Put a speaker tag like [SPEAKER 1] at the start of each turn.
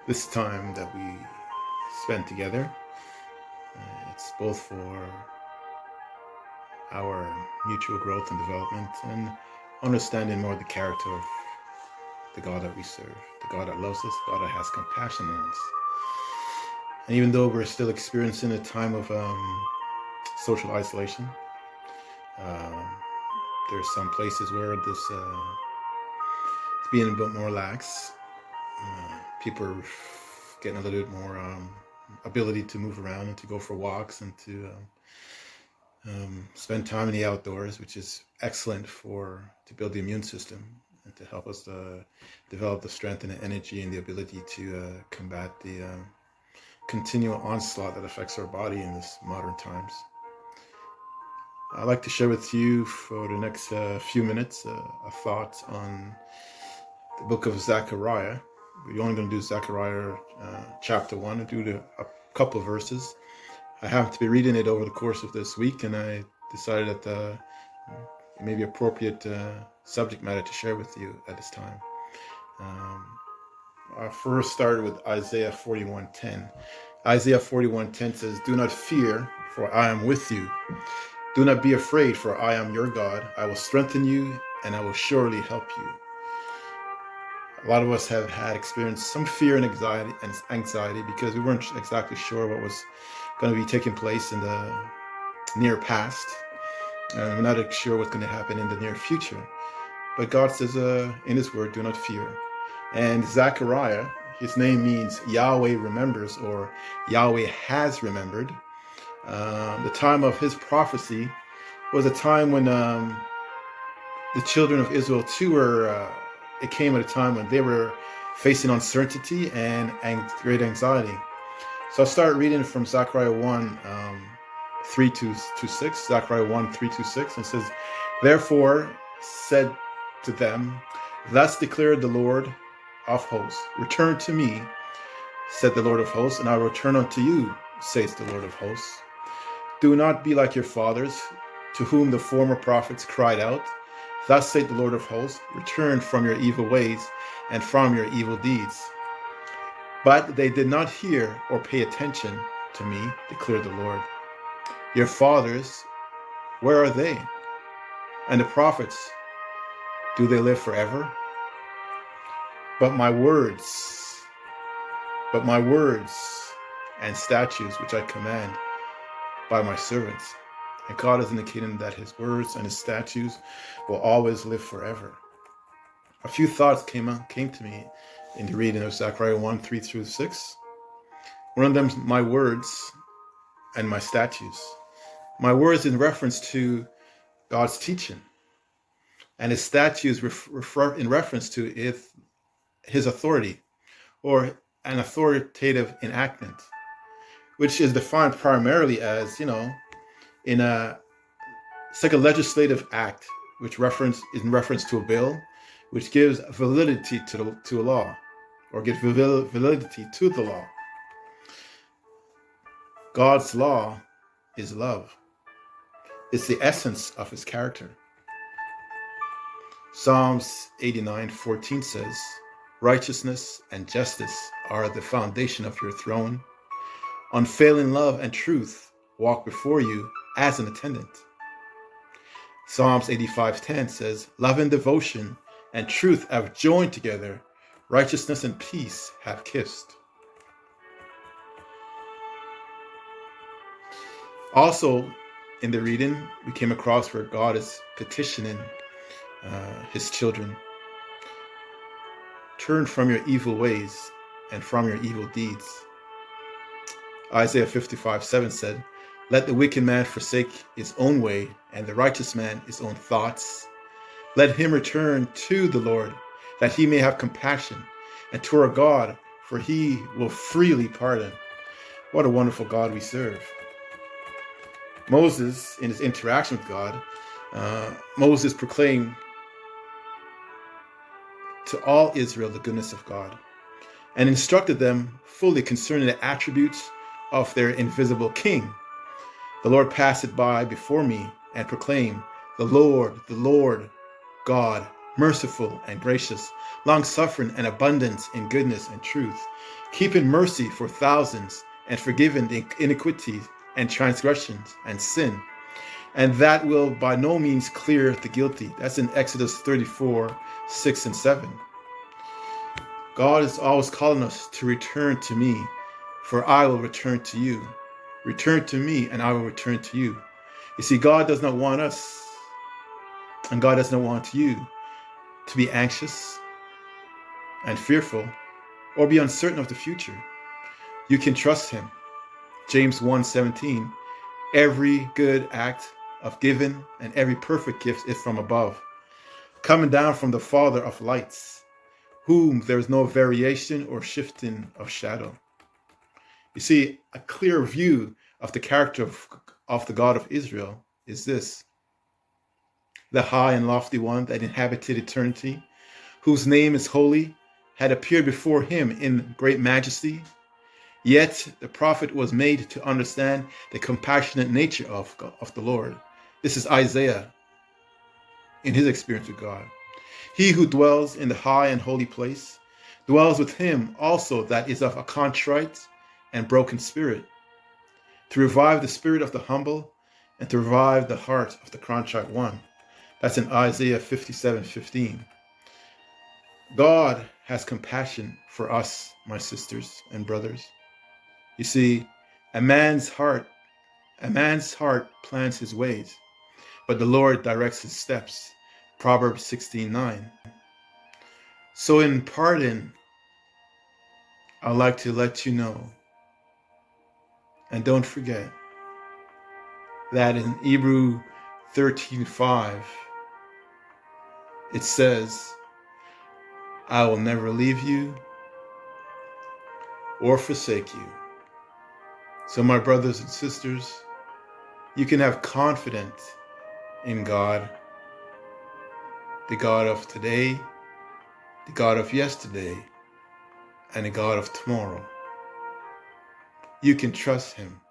[SPEAKER 1] this time that we spend together. It's both for our mutual growth and development and understanding more the character of the God that we serve, the God that loves us, the God that has compassion on us. And even though we're still experiencing a time of social isolation, uh, there's some places where this it's being a bit more lax. People are getting a little bit more ability to move around and to go for walks and to spend time in the outdoors, which is excellent to build the immune system and to help us develop the strength and the energy and the ability to combat the continual onslaught that affects our body in this modern times. I'd like to share with you for the next few minutes a thought on the book of Zechariah. We're only going to do Zechariah chapter 1 and do a couple of verses. I happen to be reading it over the course of this week, and I decided that it may be appropriate subject matter to share with you at this time. I first started with Isaiah 41:10. Isaiah 41:10 says, "Do not fear, for I am with you. Do not be afraid, for I am your God. I will strengthen you, and I will surely help you." A lot of us have had experienced some fear and anxiety because we weren't exactly sure what was going to be taking place in the near past. We're not sure what's going to happen in the near future. But God says in his word, do not fear. And Zechariah, his name means Yahweh remembers, or Yahweh has remembered. The time of his prophecy was a time when the children of Israel too it came at a time when they were facing uncertainty and great anxiety. So I'll start reading from Zechariah 1, 3 to 6, Zechariah 1, 3 to 6, and it says, "Therefore said to them, thus declared the Lord of hosts, return to me, said the Lord of hosts, and I will return unto you, says the Lord of hosts. Do not be like your fathers, to whom the former prophets cried out, thus saith the Lord of hosts, return from your evil ways and from your evil deeds. But they did not hear or pay attention to me, declared the Lord. Your fathers, where are they? And the prophets, do they live forever? But my words and statutes which I command by my servants." And God is indicating that his words and his statutes will always live forever. A few thoughts came to me in the reading of Zechariah 1, 3 through 6. One of them is my words and my statutes. My words in reference to God's teaching, and his statutes in reference to his authority, or an authoritative enactment, which is defined primarily as, it's like a legislative act, which is in reference to a bill, which gives validity to a law, or gives validity to the law. God's law is love. It's the essence of his character. Psalms 89:14 says, "Righteousness and justice are the foundation of your throne. Unfailing love and truth walk before you as an attendant." Psalms 85:10 says, "Love and devotion and truth have joined together. Righteousness and peace have kissed." Also, in the reading, we came across where God is petitioning his children. Turn from your evil ways and from your evil deeds. Isaiah 55:7 said, "Let the wicked man forsake his own way, and the righteous man his own thoughts. Let him return to the Lord, that he may have compassion, and to our God, for he will freely pardon." What a wonderful God we serve. Moses, in his interaction with God, Moses proclaimed to all Israel the goodness of God, and instructed them fully concerning the attributes of their invisible king. "The Lord passed by before me and proclaimed, the Lord, God, merciful and gracious, long-suffering and abundant in goodness and truth, keeping mercy for thousands, and forgiving the iniquities and transgressions and sin. And that will by no means clear the guilty. That's in Exodus 34, 6 and 7. God is always calling us to return to me, for I will return to you. Return to me, and I will return to you. You see, God does not want us, and God does not want you to be anxious and fearful or be uncertain of the future. You can trust him. James 1:17, every good act of giving and every perfect gift is from above, coming down from the Father of lights, whom there is no variation or shifting of shadow. You see, a clear view of the character of the God of Israel is this: the high and lofty one that inhabited eternity, whose name is holy, had appeared before him in great majesty. Yet the prophet was made to understand the compassionate nature of the Lord. This is Isaiah in his experience with God. He who dwells in the high and holy place dwells with him also that is of a contrite and broken spirit, to revive the spirit of the humble and to revive the heart of the contrite one. That's in Isaiah 57:15. God has compassion for us, my sisters and brothers. You see, a man's heart plans his ways, but the Lord directs his steps. Proverbs 16:9. So in pardon, I'd like to let you know, and don't forget, that in Hebrew 13:5, it says, I will never leave you or forsake you. So my brothers and sisters, you can have confidence in God, the God of today, the God of yesterday, and the God of tomorrow. You can trust him.